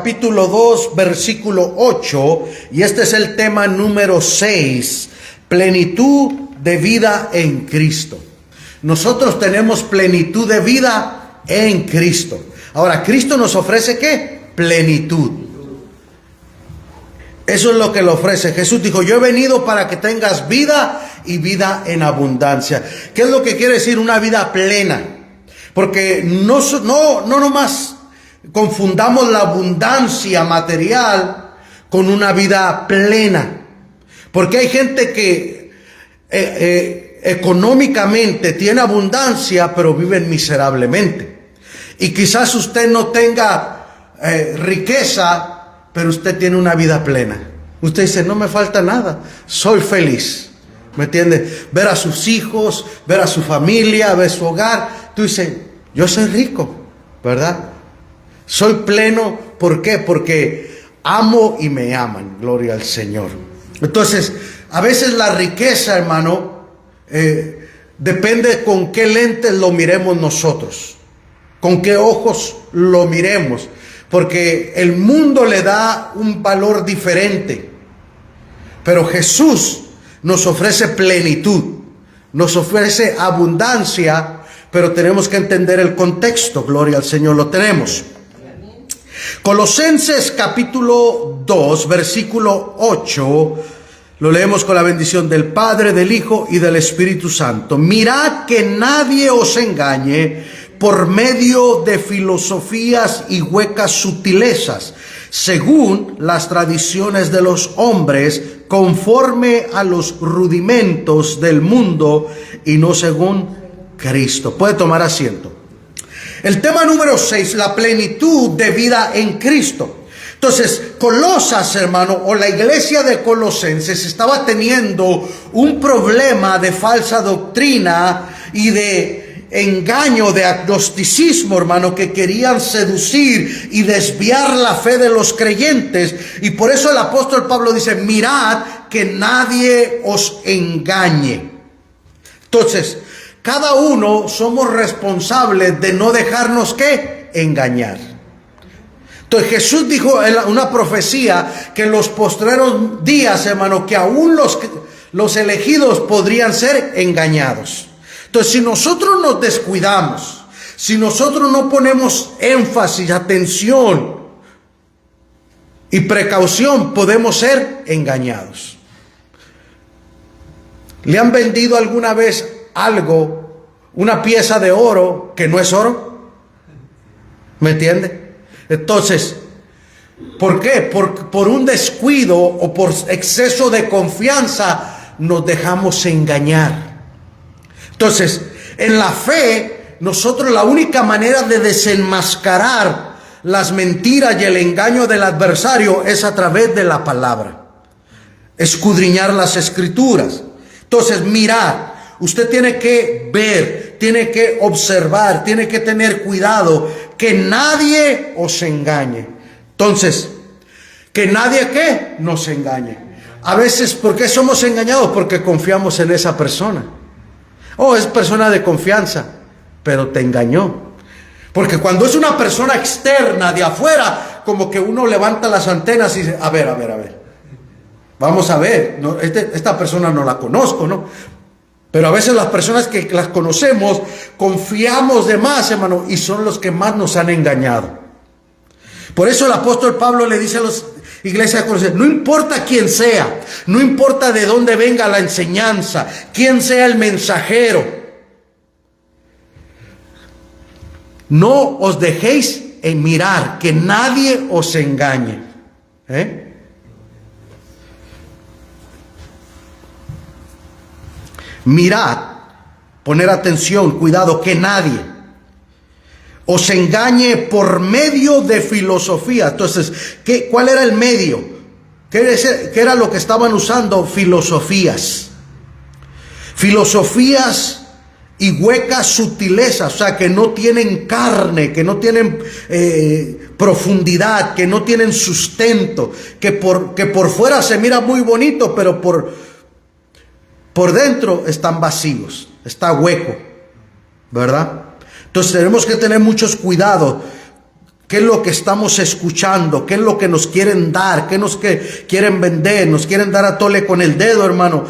capítulo 2, versículo 8, y este es el tema número 6, plenitud de vida en Cristo. Nosotros tenemos plenitud de vida en Cristo. Ahora, Cristo nos ofrece ¿qué? Plenitud. Eso es lo que le ofrece. Jesús dijo, yo he venido para que tengas vida y vida en abundancia. ¿Qué es lo que quiere decir una vida plena? Porque no nomás confundamos la abundancia material con una vida plena. Porque hay gente que económicamente tiene abundancia, pero viven miserablemente. Y quizás usted no tenga riqueza, pero usted tiene una vida plena. Usted dice, no me falta nada, soy feliz. ¿Me entiende? Ver a sus hijos, ver a su familia, ver su hogar. Tú dices, yo soy rico, ¿verdad? Soy pleno. ¿Por qué? Porque amo y me aman. Gloria al Señor. Entonces, a veces la riqueza, hermano, depende con qué lentes lo miremos nosotros. Con qué ojos lo miremos. Porque el mundo le da un valor diferente. Pero Jesús nos ofrece plenitud, nos ofrece abundancia, pero tenemos que entender el contexto. Gloria al Señor, lo tenemos. Colosenses capítulo 2, versículo 8, lo leemos con la bendición del Padre, del Hijo y del Espíritu Santo. Mirad que nadie os engañe por medio de filosofías y huecas sutilezas, según las tradiciones de los hombres, conforme a los rudimentos del mundo y no según Cristo. Puede tomar asiento. El tema número 6, la plenitud de vida en Cristo. Entonces, Colosas, hermano, o la iglesia de Colosenses estaba teniendo un problema de falsa doctrina y de engaño, de agnosticismo, hermano, que querían seducir y desviar la fe de los creyentes. Y por eso el apóstol Pablo dice, mirad que nadie os engañe. Entonces, cada uno somos responsables de no dejarnos ¿qué? Engañar. Entonces Jesús dijo en una profecía que en los postreros días, hermano, que aún los elegidos podrían ser engañados. Entonces, si nosotros nos descuidamos, si nosotros no ponemos énfasis, atención y precaución, podemos ser engañados. ¿Le han vendido alguna vez algo, una pieza de oro que no es oro? ¿Me entiende? Entonces, ¿por qué? Por un descuido o por exceso de confianza nos dejamos engañar. Entonces, en la fe, nosotros la única manera de desenmascarar las mentiras y el engaño del adversario es a través de la palabra. Escudriñar las escrituras. Entonces, mirar. Usted tiene que ver, tiene que observar, tiene que tener cuidado que nadie os engañe. Entonces, que nadie ¿qué? Nos engañe. A veces, ¿por qué somos engañados? Porque confiamos en esa persona. Oh, es persona de confianza, pero te engañó. Porque cuando es una persona externa, de afuera, como que uno levanta las antenas y dice, a ver. Vamos a ver, no, esta persona no la conozco, ¿no? Pero a veces las personas que las conocemos, confiamos de más, hermano, y son los que más nos han engañado. Por eso el apóstol Pablo le dice a los iglesias de Colosenses, no importa quién sea, no importa de dónde venga la enseñanza, quién sea el mensajero, no os dejéis en mirar, que nadie os engañe. Mirad, poner atención, cuidado, que nadie os engañe por medio de filosofía. Entonces, ¿cuál era el medio? ¿Qué era lo que estaban usando? Filosofías. Filosofías y huecas sutilezas, o sea, que no tienen carne, que no tienen profundidad, que no tienen sustento, que por fuera se mira muy bonito, pero por dentro están vacíos, está hueco, ¿verdad? Entonces tenemos que tener muchos cuidados. ¿Qué es lo que estamos escuchando? ¿Qué es lo que nos quieren dar? ¿Qué nos quieren vender? Nos quieren dar a tole con el dedo, hermano.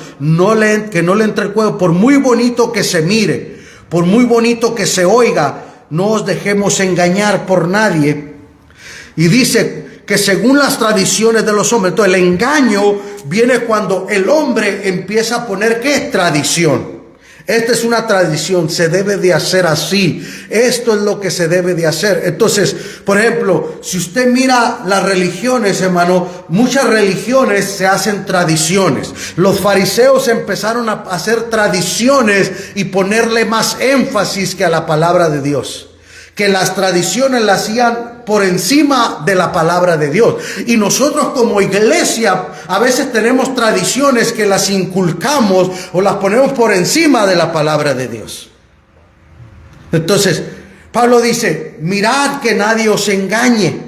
Que no le entre el cuello. Por muy bonito que se mire, por muy bonito que se oiga, no os dejemos engañar por nadie. Y dice que según las tradiciones de los hombres, entonces el engaño viene cuando el hombre empieza a poner, ¿qué es tradición? Esta es una tradición, se debe de hacer así. Esto es lo que se debe de hacer. Entonces, por ejemplo, si usted mira las religiones, hermano, muchas religiones se hacen tradiciones. Los fariseos empezaron a hacer tradiciones y ponerle más énfasis que a la palabra de Dios. Que las tradiciones las hacían por encima de la palabra de Dios. Y nosotros como iglesia a veces tenemos tradiciones que las inculcamos o las ponemos por encima de la palabra de Dios. Entonces, Pablo dice, mirad que nadie os engañe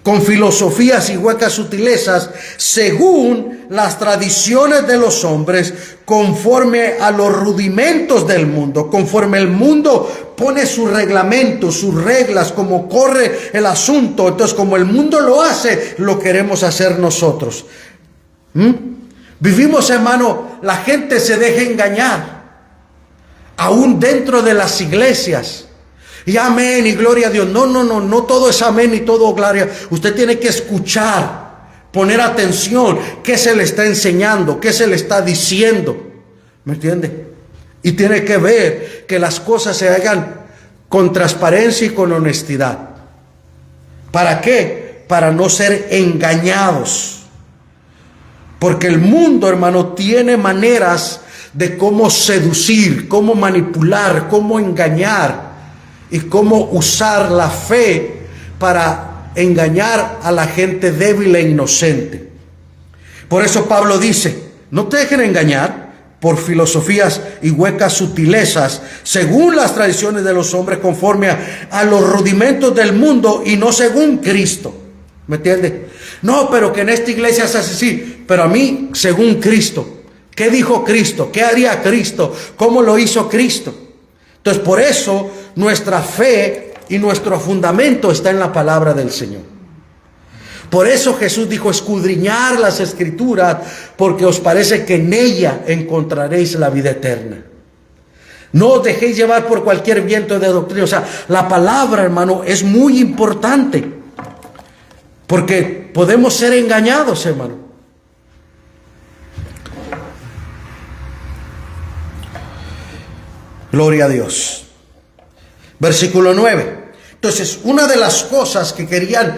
con filosofías y huecas sutilezas, según las tradiciones de los hombres, conforme a los rudimentos del mundo, conforme el mundo pone sus reglamentos, sus reglas, como corre el asunto. Entonces, como el mundo lo hace, lo queremos hacer nosotros. Vivimos, hermano, la gente se deja engañar, aún dentro de las iglesias. Y amén y gloria a Dios. No todo es amén y todo gloria. Usted tiene que escuchar, poner atención, qué se le está enseñando, qué se le está diciendo. ¿Me entiende? Y tiene que ver que las cosas se hagan con transparencia y con honestidad. ¿Para qué? Para no ser engañados. Porque el mundo, hermano, tiene maneras de cómo seducir, cómo manipular, cómo engañar. Y cómo usar la fe para engañar a la gente débil e inocente. Por eso Pablo dice, no te dejen engañar por filosofías y huecas sutilezas, según las tradiciones de los hombres, conforme a los rudimentos del mundo y no según Cristo. ¿Me entiende? No, pero que en esta iglesia se hace así, pero a mí según Cristo. ¿Qué dijo Cristo? ¿Qué haría Cristo? ¿Cómo lo hizo Cristo? Entonces, por eso nuestra fe y nuestro fundamento está en la palabra del Señor. Por eso Jesús dijo, escudriñar las Escrituras, porque os parece que en ella encontraréis la vida eterna. No os dejéis llevar por cualquier viento de doctrina. O sea, la palabra, hermano, es muy importante, porque podemos ser engañados, hermano. Gloria a Dios. Versículo 9. Entonces, una de las cosas que querían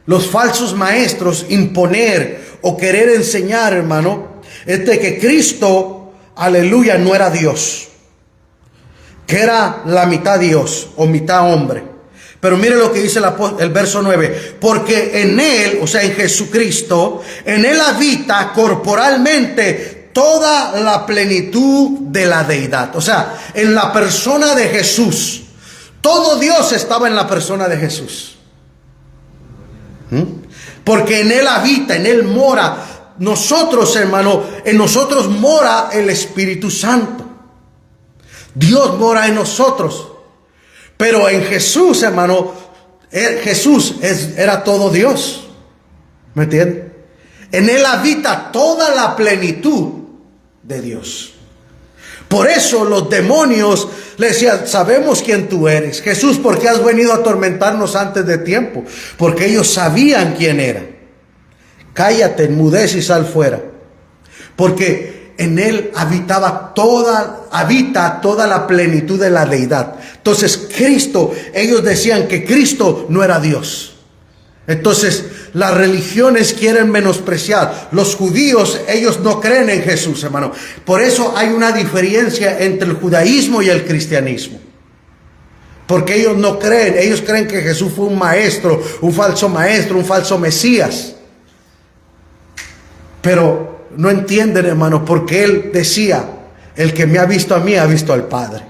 los falsos maestros imponer o querer enseñar, hermano, es de que Cristo, aleluya, no era Dios, que era la mitad Dios o mitad hombre. Pero mire lo que dice el verso 9. Porque en Él, o sea, en Jesucristo, en Él habita corporalmente toda la plenitud de la deidad. O sea, en la persona de Jesús. Todo Dios estaba en la persona de Jesús. Porque en Él habita, en Él mora. Nosotros, hermano, en nosotros mora el Espíritu Santo. Dios mora en nosotros. Pero en Jesús, hermano, Jesús era todo Dios. ¿Me entienden? En Él habita toda la plenitud de Dios. Por eso los demonios le decían, sabemos quién tú eres, Jesús, ¿por qué has venido a atormentarnos antes de tiempo? Porque ellos sabían quién era. Cállate, enmudece y sal fuera. Porque en Él habita toda la plenitud de la deidad. Entonces Cristo, ellos decían que Cristo no era Dios. Entonces las religiones quieren menospreciar. Los judíos, ellos no creen en Jesús, hermano. Por eso hay una diferencia entre el judaísmo y el cristianismo. Porque ellos no creen, ellos creen que Jesús fue un maestro, un falso Mesías. Pero no entienden, hermano, porque Él decía, el que me ha visto a mí ha visto al Padre.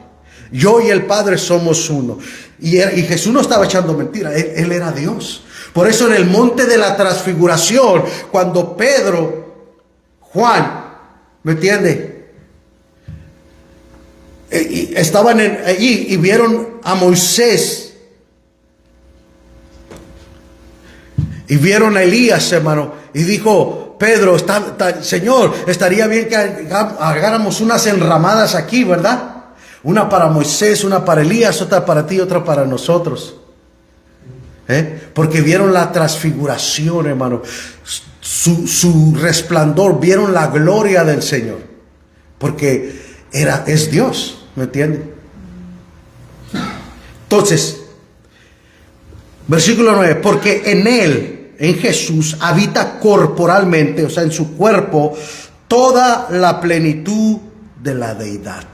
Yo y el Padre somos uno. Y Jesús no estaba echando mentira, Él era Dios. Por eso en el monte de la transfiguración, cuando Pedro, Juan, ¿me entiende? Estaban allí y vieron a Moisés Y vieron a Elías, hermano, y dijo Pedro, Señor, estaría bien que hagáramos unas enramadas aquí, ¿verdad? Una para Moisés, una para Elías, otra para ti, otra para nosotros. Porque vieron la transfiguración, hermano, su resplandor, vieron la gloria del Señor, porque es Dios, ¿me entienden? Entonces, versículo 9, porque en Él, en Jesús, habita corporalmente, o sea, en su cuerpo, toda la plenitud de la deidad.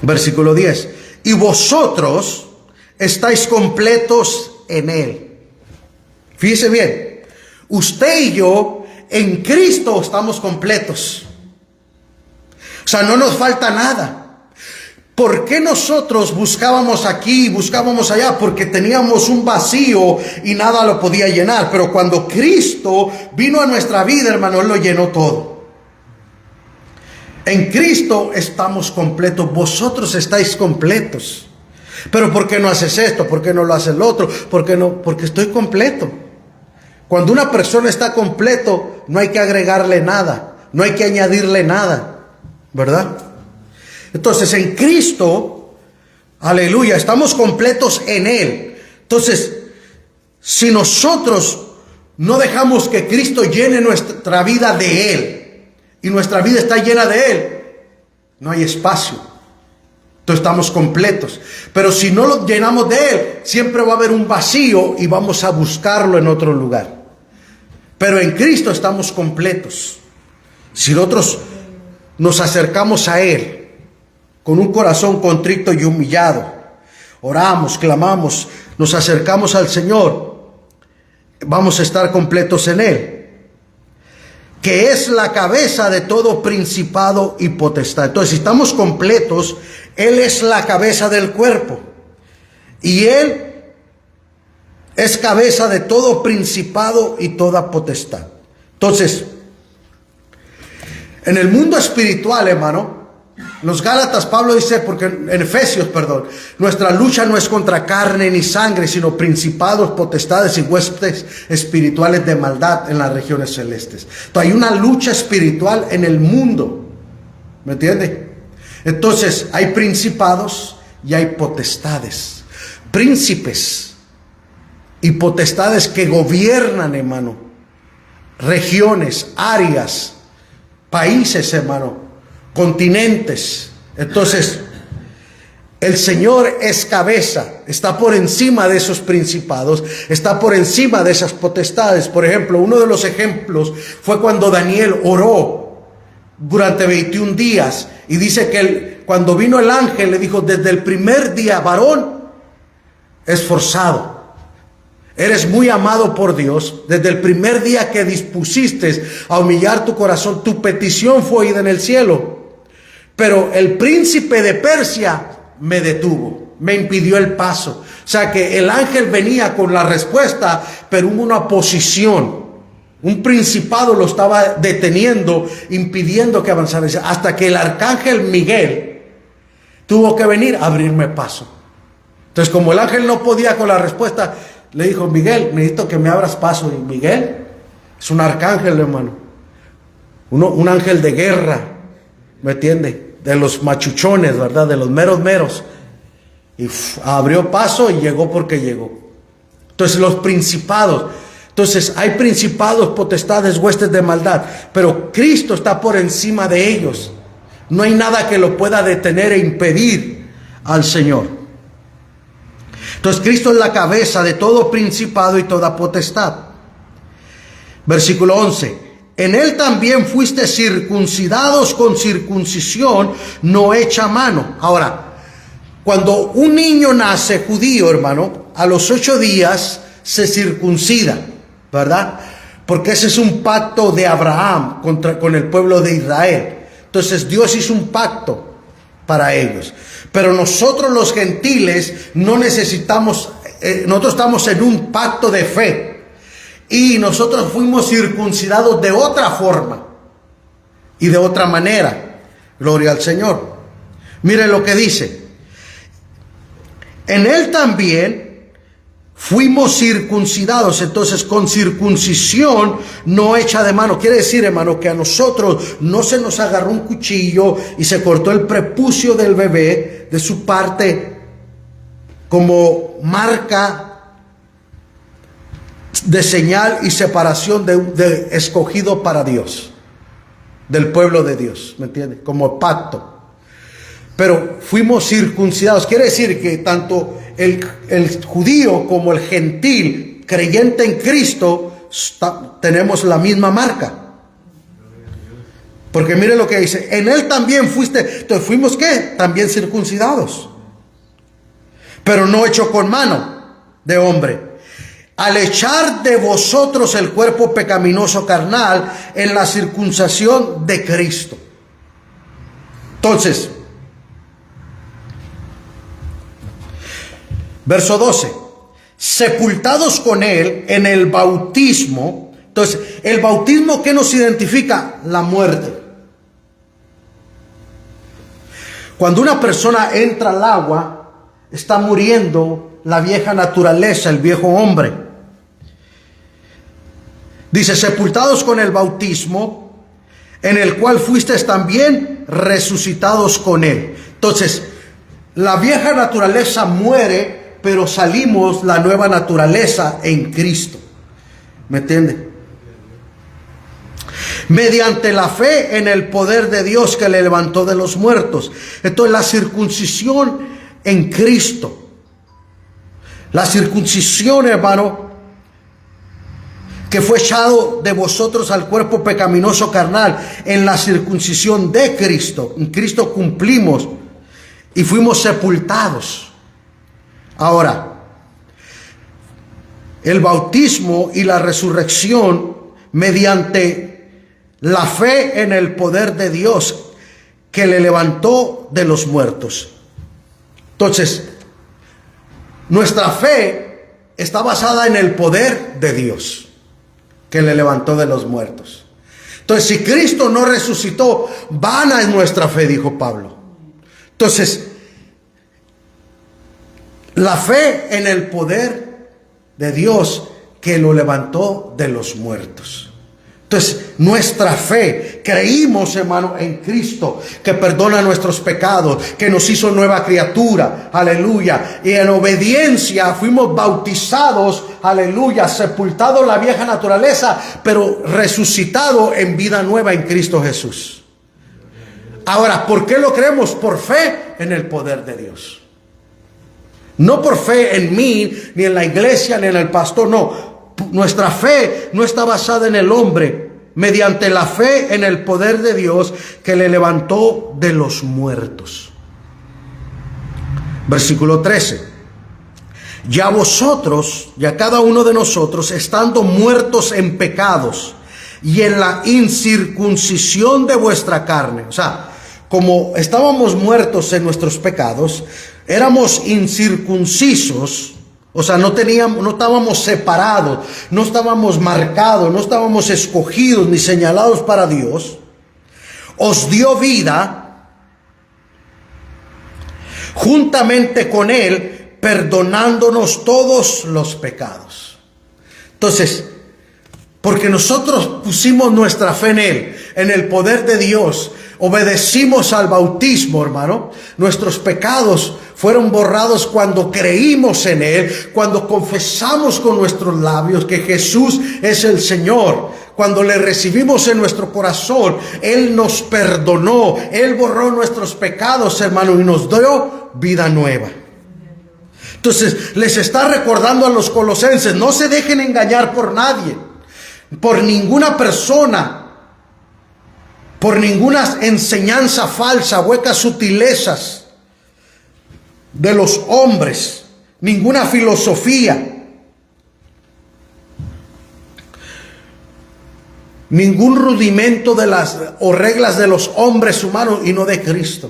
Versículo 10, y vosotros estáis completos en Él. Fíjese bien, usted y yo en Cristo estamos completos. O sea, no nos falta nada. ¿Por qué nosotros buscábamos aquí y buscábamos allá? Porque teníamos un vacío y nada lo podía llenar. Pero cuando Cristo vino a nuestra vida, hermano, Él lo llenó todo. En Cristo estamos completos. Vosotros estáis completos. Pero ¿por qué no haces esto? ¿Por qué no lo haces lo otro? ¿Por qué no? Porque estoy completo. Cuando una persona está completo, no hay que agregarle nada. No hay que añadirle nada. ¿Verdad? Entonces en Cristo, aleluya, estamos completos en Él. Entonces, si nosotros no dejamos que Cristo llene nuestra vida de Él, y nuestra vida está llena de Él, no hay espacio. Entonces estamos completos. Pero si no lo llenamos de Él, siempre va a haber un vacío y vamos a buscarlo en otro lugar. Pero en Cristo estamos completos. Si nosotros nos acercamos a Él con un corazón contrito y humillado, oramos, clamamos, nos acercamos al Señor, vamos a estar completos en Él, que es la cabeza de todo principado y potestad. Entonces, si estamos completos, Él es la cabeza del cuerpo, y Él es cabeza de todo principado y toda potestad. Entonces, en el mundo espiritual, hermano, los Gálatas, Pablo dice, porque en Efesios, perdón, nuestra lucha no es contra carne ni sangre, sino principados, potestades y huestes espirituales de maldad en las regiones celestes. Entonces hay una lucha espiritual en el mundo, ¿me entiende? Entonces hay principados y hay potestades, príncipes y potestades que gobiernan, hermano, regiones, áreas, países, hermano, continentes. Entonces, el Señor es cabeza, está por encima de esos principados, está por encima de esas potestades. Por ejemplo, uno de los ejemplos fue cuando Daniel oró durante 21 días y dice que cuando vino el ángel le dijo, desde el primer día, varón esforzado, eres muy amado por Dios, desde el primer día que dispusiste a humillar tu corazón, tu petición fue oída en el cielo. Pero el príncipe de Persia me detuvo, me impidió el paso. O sea que el ángel venía con la respuesta, pero hubo una oposición. Un principado lo estaba deteniendo, impidiendo que avanzara. Hasta que el arcángel Miguel tuvo que venir a abrirme paso. Entonces, como el ángel no podía con la respuesta, le dijo, Miguel, necesito que me abras paso. Y Miguel es un arcángel, hermano. Un ángel de guerra, ¿me entiende? De los machuchones, ¿verdad? De los meros. Y abrió paso y llegó porque llegó. Entonces los principados. Entonces hay principados, potestades, huestes de maldad. Pero Cristo está por encima de ellos. No hay nada que lo pueda detener e impedir al Señor. Entonces Cristo es la cabeza de todo principado y toda potestad. Versículo 11. En Él también fuiste circuncidados con circuncisión no hecha a mano. Ahora, cuando un niño nace judío, hermano, a los 8 días se circuncida, ¿verdad? Porque ese es un pacto de Abraham con el pueblo de Israel. Entonces Dios hizo un pacto para ellos. Pero nosotros los gentiles no necesitamos, nosotros estamos en un pacto de fe. Y nosotros fuimos circuncidados de otra forma y de otra manera. Gloria al Señor. Miren lo que dice. En Él también fuimos circuncidados. Entonces, con circuncisión no hecha de mano. Quiere decir, hermano, que a nosotros no se nos agarró un cuchillo y se cortó el prepucio del bebé de su parte como marca de señal y separación de escogido para Dios, del pueblo de Dios, ¿me entiende? Como pacto. Pero fuimos circuncidados. Quiere decir que tanto el judío como el gentil creyente en Cristo tenemos la misma marca. Porque mire lo que dice, en él también fuiste. Entonces, ¿fuimos qué? También circuncidados, pero no hecho con mano de hombre, al echar de vosotros el cuerpo pecaminoso carnal en la circuncisión de Cristo. Entonces, verso 12, sepultados con él en el bautismo. Entonces, el bautismo, ¿qué nos identifica? La muerte. Cuando una persona entra al agua, está muriendo la vieja naturaleza, el viejo hombre. Dice, sepultados con el bautismo, en el cual fuisteis también resucitados con él. Entonces, la vieja naturaleza muere, pero salimos la nueva naturaleza en Cristo. ¿Me entiende? Mediante la fe en el poder de Dios que le levantó de los muertos. Entonces, la circuncisión en Cristo. La circuncisión, hermano, que fue echado de vosotros al cuerpo pecaminoso carnal en la circuncisión de Cristo. En Cristo cumplimos y fuimos sepultados. Ahora, el bautismo y la resurrección mediante la fe en el poder de Dios que le levantó de los muertos. Entonces, nuestra fe está basada en el poder de Dios que le levantó de los muertos. Entonces, si Cristo no resucitó, vana es nuestra fe, dijo Pablo. Entonces, la fe en el poder de Dios que lo levantó de los muertos. Entonces, nuestra fe, creímos, hermano, en Cristo, que perdona nuestros pecados, que nos hizo nueva criatura, aleluya, y en obediencia fuimos bautizados, aleluya, sepultado la vieja naturaleza, pero resucitado en vida nueva en Cristo Jesús. Ahora, ¿por qué lo creemos? Por fe en el poder de Dios. No por fe en mí, ni en la iglesia, ni en el pastor, no. Nuestra fe no está basada en el hombre, mediante la fe en el poder de Dios que le levantó de los muertos. Versículo 13. Ya vosotros, ya cada uno de nosotros, estando muertos en pecados y en la incircuncisión de vuestra carne. O sea, como estábamos muertos en nuestros pecados, éramos incircuncisos. O sea, no estábamos separados, no estábamos marcados, no estábamos escogidos ni señalados para Dios. Os dio vida juntamente con Él, perdonándonos todos los pecados. Entonces, porque nosotros pusimos nuestra fe en Él, en el poder de Dios, obedecimos al bautismo, hermano, nuestros pecados fueron borrados cuando creímos en Él, cuando confesamos con nuestros labios que Jesús es el Señor, cuando le recibimos en nuestro corazón. Él nos perdonó, Él borró nuestros pecados, hermano, y nos dio vida nueva. Entonces, les está recordando a los colosenses, no se dejen engañar por nadie, por ninguna persona, por ninguna enseñanza falsa, huecas sutilezas de los hombres, ninguna filosofía, ningún rudimento de las o reglas de los hombres humanos y no de Cristo.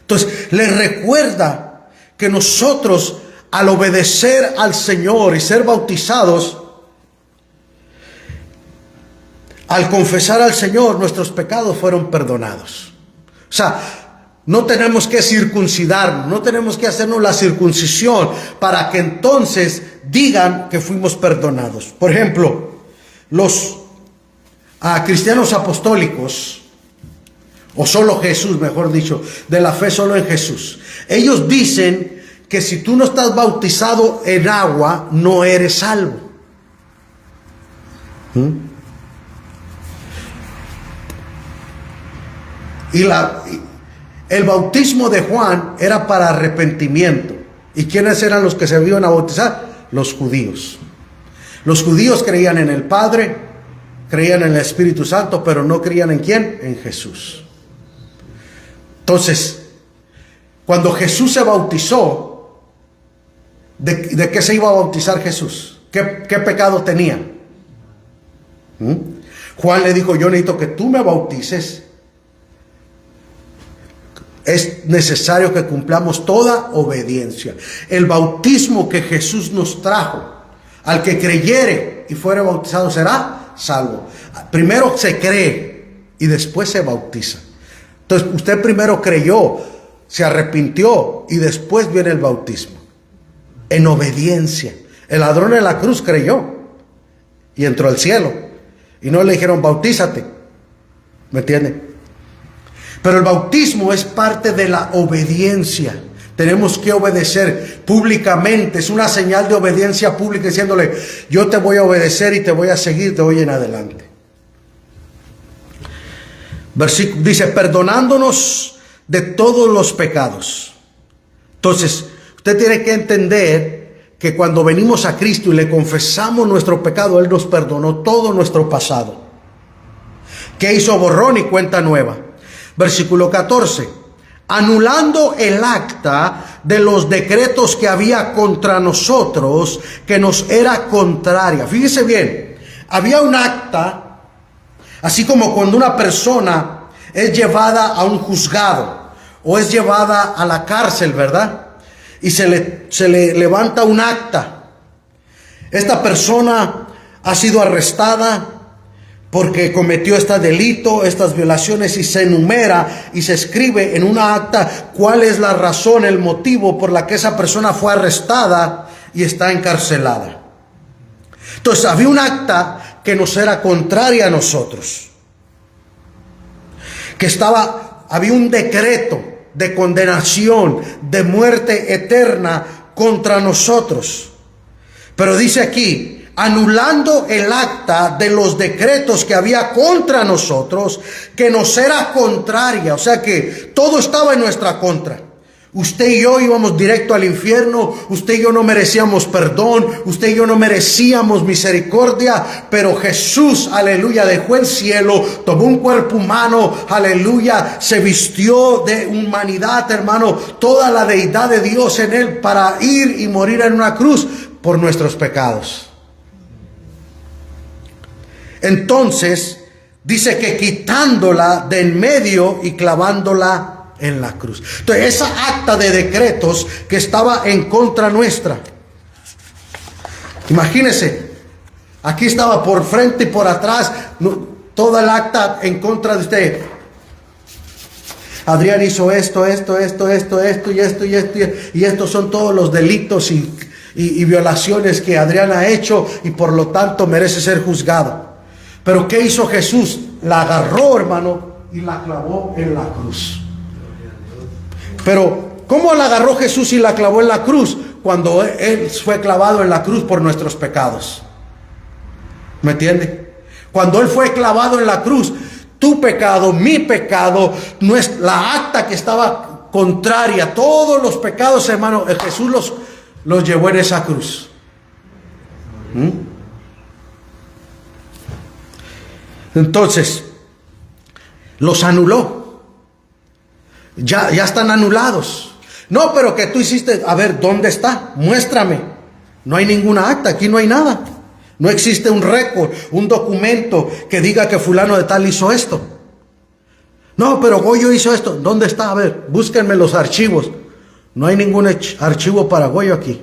Entonces, les recuerda que nosotros, al obedecer al Señor y ser bautizados, al confesar al Señor, nuestros pecados fueron perdonados. O sea, no tenemos que circuncidarnos, no tenemos que hacernos la circuncisión para que entonces digan que fuimos perdonados. Por ejemplo, los cristianos apostólicos, o solo Jesús, mejor dicho, de la fe solo en Jesús, ellos dicen que si tú no estás bautizado en agua, no eres salvo. El bautismo de Juan era para arrepentimiento. ¿Y quiénes eran los que se iban a bautizar? Los judíos. Los judíos creían en el Padre, creían en el Espíritu Santo, pero no creían en ¿quién? En Jesús. Entonces, cuando Jesús se bautizó, ¿de qué se iba a bautizar Jesús? ¿Qué pecado tenía? Juan le dijo, yo necesito que tú me bautices. Es necesario que cumplamos toda obediencia. El bautismo que Jesús nos trajo, al que creyere y fuere bautizado será salvo. Primero se cree y después se bautiza. Entonces usted primero creyó, se arrepintió y después viene el bautismo. En obediencia. El ladrón en la cruz creyó y entró al cielo. Y no le dijeron bautízate. ¿Me entiende? Pero el bautismo es parte de la obediencia. Tenemos que obedecer públicamente. Es una señal de obediencia pública diciéndole, yo te voy a obedecer y te voy a seguir de hoy en adelante. Versículo dice, perdonándonos de todos los pecados. Entonces, usted tiene que entender que cuando venimos a Cristo y le confesamos nuestro pecado, Él nos perdonó todo nuestro pasado. ¿Qué hizo? Borrón y cuenta nueva. Versículo 14. Anulando el acta de los decretos que había contra nosotros, que nos era contraria. Fíjese bien, había un acta, así como cuando una persona es llevada a un juzgado o es llevada a la cárcel, ¿verdad? Y se le levanta un acta. Esta persona ha sido arrestada porque cometió este delito, estas violaciones, y se enumera y se escribe en una acta cuál es la razón, el motivo por la que esa persona fue arrestada y está encarcelada. Entonces había un acta que nos era contraria a nosotros, había un decreto de condenación, de muerte eterna contra nosotros. Pero dice aquí, anulando el acta de los decretos que había contra nosotros, que nos era contraria, o sea que todo estaba en nuestra contra. Usted y yo íbamos directo al infierno, usted y yo no merecíamos perdón, usted y yo no merecíamos misericordia, pero Jesús, aleluya, dejó el cielo, tomó un cuerpo humano, aleluya, se vistió de humanidad, hermano, toda la deidad de Dios en él para ir y morir en una cruz por nuestros pecados. Entonces, dice que quitándola de en medio y clavándola en la cruz. Entonces, esa acta de decretos que estaba en contra nuestra. Imagínese, aquí estaba por frente y por atrás, toda el acta en contra de usted. Adrián hizo esto, y estos son todos los delitos y violaciones que Adrián ha hecho y por lo tanto merece ser juzgado. Pero ¿qué hizo Jesús? La agarró, hermano, y la clavó en la cruz. Pero ¿cómo la agarró Jesús y la clavó en la cruz? Cuando Él fue clavado en la cruz por nuestros pecados. ¿Me entiende? Cuando Él fue clavado en la cruz, tu pecado, mi pecado, la acta que estaba contraria, todos los pecados, hermano, Jesús los llevó en esa cruz. Entonces, los anuló. Ya están anulados. No, pero que tú hiciste, a ver, ¿dónde está? Muéstrame. No hay ninguna acta, aquí no hay nada. No existe un récord, un documento que diga que fulano de tal hizo esto. No, pero Goyo hizo esto. ¿Dónde está? A ver, búsquenme los archivos. No hay ningún archivo para Goyo aquí.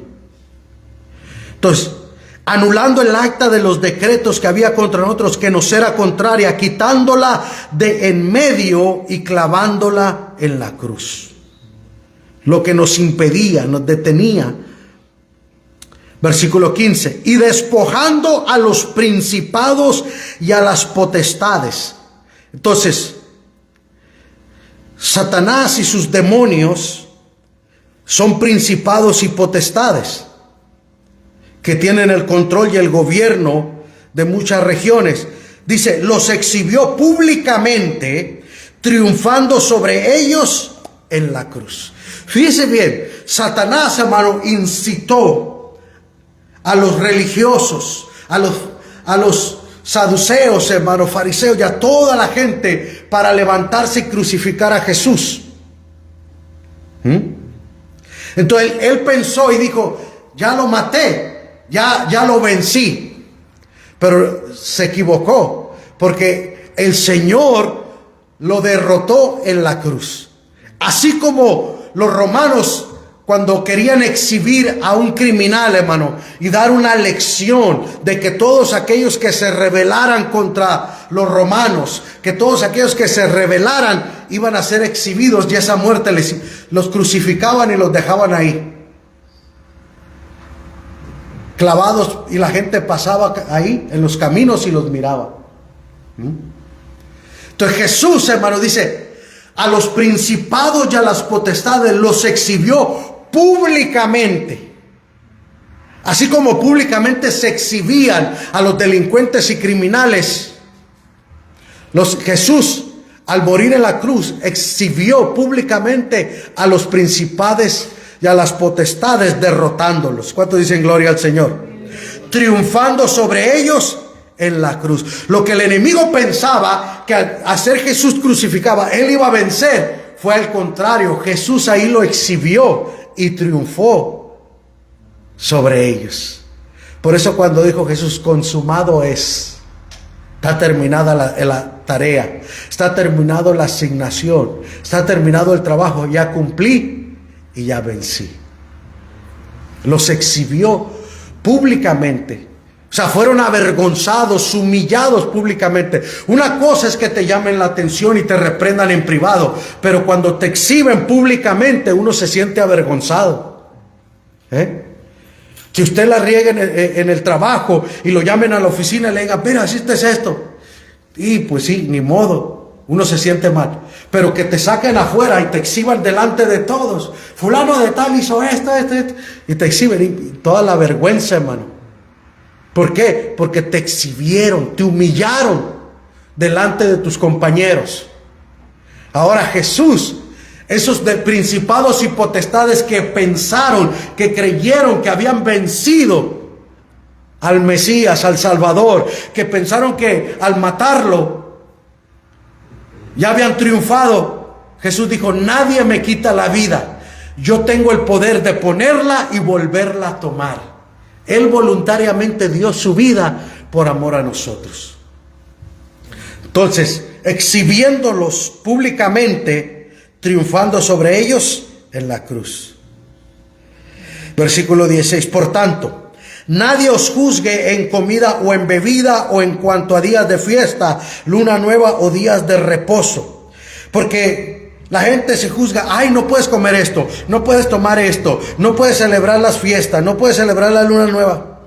Entonces, anulando el acta de los decretos que había contra nosotros, que nos era contraria, quitándola de en medio y clavándola en la cruz. Lo que nos impedía, nos detenía. Versículo 15, y despojando a los principados y a las potestades. Entonces, Satanás y sus demonios son principados y potestades que tienen el control y el gobierno de muchas regiones. Dice, los exhibió públicamente, triunfando sobre ellos en la cruz. Fíjese bien, Satanás, hermano, incitó a los religiosos, a los saduceos, hermano, fariseos y a toda la gente para levantarse y crucificar a Jesús. Entonces él pensó y dijo, ya lo maté, ya lo vencí. Pero se equivocó, porque el Señor lo derrotó en la cruz. Así como los romanos, cuando querían exhibir a un criminal, hermano, y dar una lección de que todos aquellos que se rebelaran contra los romanos, que todos aquellos que se rebelaran iban a ser exhibidos, y esa muerte los crucificaban y los dejaban ahí, clavados, y la gente pasaba ahí en los caminos y los miraba. Entonces Jesús, hermano, dice, a los principados y a las potestades los exhibió públicamente, así como públicamente se exhibían a los delincuentes y criminales. Jesús, al morir en la cruz, exhibió públicamente a los principados y a las potestades, derrotándolos. ¿Cuántos dicen gloria al Señor? Triunfando sobre ellos en la cruz. Lo que el enemigo pensaba que al hacer Jesús crucificaba, él iba a vencer, fue al contrario. Jesús ahí lo exhibió y triunfó sobre ellos. Por eso cuando dijo Jesús, consumado es, está terminada la tarea, está terminado la asignación, está terminado el trabajo, ya cumplí y ya vencí. Los exhibió públicamente. O sea, fueron avergonzados, humillados públicamente. Una cosa es que te llamen la atención y te reprendan en privado, pero cuando te exhiben públicamente, uno se siente avergonzado. Que usted la riegue en el trabajo y lo llamen a la oficina y le digan, mira, hiciste esto. Y pues sí, ni modo, uno se siente mal. Pero que te saquen afuera y te exhiban delante de todos. Fulano de tal hizo esto. Y te exhiben, y toda la vergüenza, hermano. ¿Por qué? Porque te exhibieron, te humillaron delante de tus compañeros. Ahora Jesús, esos principados y potestades que pensaron, que creyeron que habían vencido al Mesías, al Salvador, que pensaron que al matarlo ya habían triunfado, Jesús dijo, nadie me quita la vida, yo tengo el poder de ponerla y volverla a tomar. Él voluntariamente dio su vida por amor a nosotros. Entonces, exhibiéndolos públicamente, triunfando sobre ellos en la cruz. Versículo 16. Por tanto, nadie os juzgue en comida o en bebida o en cuanto a días de fiesta, luna nueva o días de reposo. Porque la gente se juzga, ay, no puedes comer esto, no puedes tomar esto, no puedes celebrar las fiestas, no puedes celebrar la luna nueva.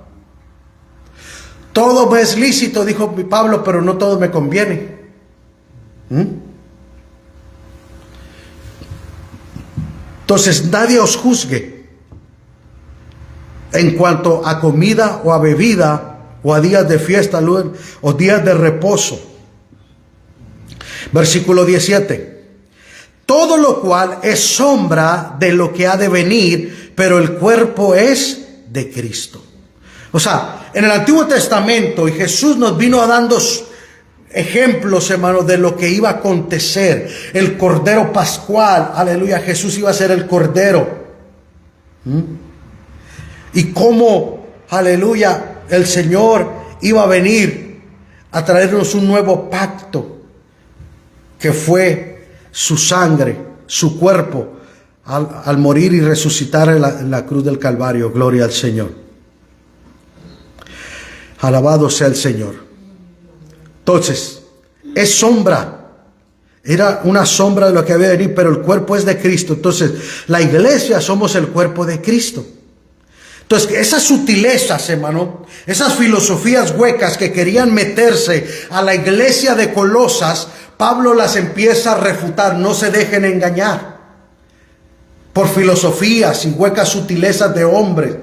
Todo me es lícito, dijo Pablo, pero no todo me conviene. Entonces nadie os juzgue en cuanto a comida o a bebida o a días de fiesta o días de reposo. Versículo 17. Todo lo cual es sombra de lo que ha de venir, pero el cuerpo es de Cristo. O sea, en el Antiguo Testamento, y Jesús nos vino dando ejemplos, hermanos, de lo que iba a acontecer. El Cordero Pascual, aleluya, Jesús iba a ser el Cordero. Y cómo, aleluya, el Señor iba a venir a traernos un nuevo pacto, que fue su sangre, su cuerpo, al morir y resucitar en la cruz del Calvario. Gloria al Señor. Alabado sea el Señor. Entonces, es sombra. Era una sombra de lo que había de venir, pero el cuerpo es de Cristo. Entonces, la iglesia somos el cuerpo de Cristo. Entonces, esas sutilezas, hermano, esas filosofías huecas que querían meterse a la iglesia de Colosas, Pablo las empieza a refutar. No se dejen engañar por filosofías y huecas sutilezas de hombres,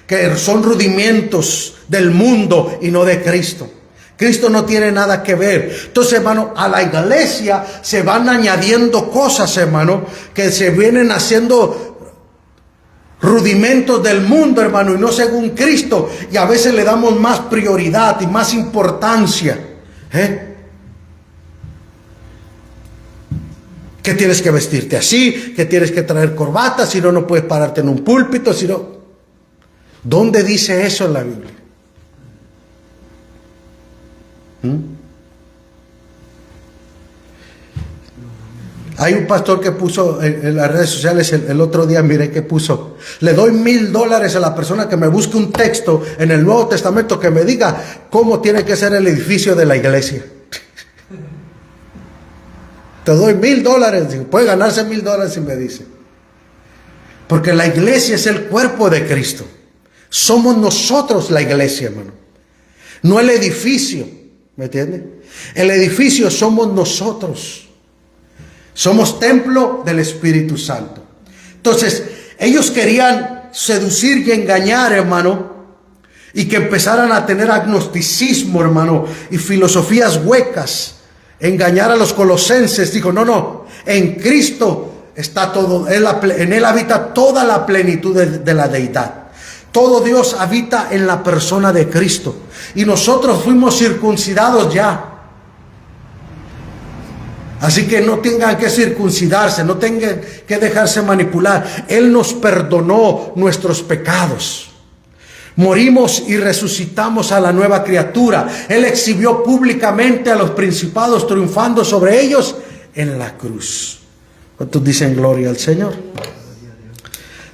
que son rudimentos del mundo y no de Cristo. Cristo no tiene nada que ver. Entonces, hermano, a la iglesia se van añadiendo cosas, hermano, que se vienen haciendo rudimentos del mundo, hermano, y no según Cristo. Y a veces le damos más prioridad y más importancia. Que tienes que vestirte así, que tienes que traer corbata, si no, no puedes pararte en un púlpito, si no. ¿Dónde dice eso en la Biblia? Hay un pastor que puso en las redes sociales el otro día, miré que puso: le doy $1000 a la persona que me busque un texto en el Nuevo Testamento que me diga cómo tiene que ser el edificio de la iglesia. Te doy $1000, puede ganarse $1000 si me dice. Porque la iglesia es el cuerpo de Cristo. Somos nosotros la iglesia, hermano, no el edificio. ¿Me entiende? El edificio somos nosotros. Somos templo del Espíritu Santo. Entonces, ellos querían seducir y engañar, hermano, y que empezaran a tener agnosticismo, hermano, y filosofías huecas. Engañar a los colosenses. Dijo: no, en Cristo está todo, en Él habita toda la plenitud de la deidad. Todo Dios habita en la persona de Cristo. Y nosotros fuimos circuncidados ya. Así que no tengan que circuncidarse, no tengan que dejarse manipular. Él nos perdonó nuestros pecados. Morimos y resucitamos a la nueva criatura. Él exhibió públicamente a los principados, triunfando sobre ellos en la cruz. ¿Cuántos dicen gloria al Señor?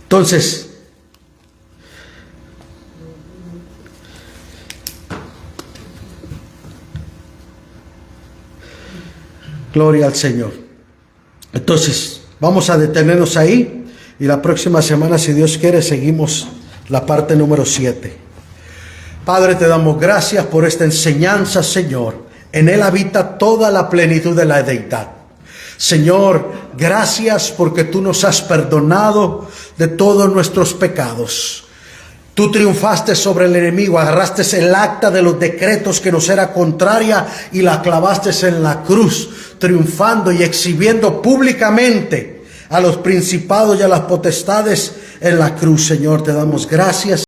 Entonces, gloria al Señor. Entonces, vamos a detenernos ahí y la próxima semana, si Dios quiere, seguimos la parte número 7. Padre, te damos gracias por esta enseñanza, Señor. En Él habita toda la plenitud de la deidad. Señor, gracias porque tú nos has perdonado de todos nuestros pecados. Tú triunfaste sobre el enemigo, agarraste el acta de los decretos que nos era contraria y la clavaste en la cruz, triunfando y exhibiendo públicamente a los principados y a las potestades en la cruz. Señor, te damos gracias.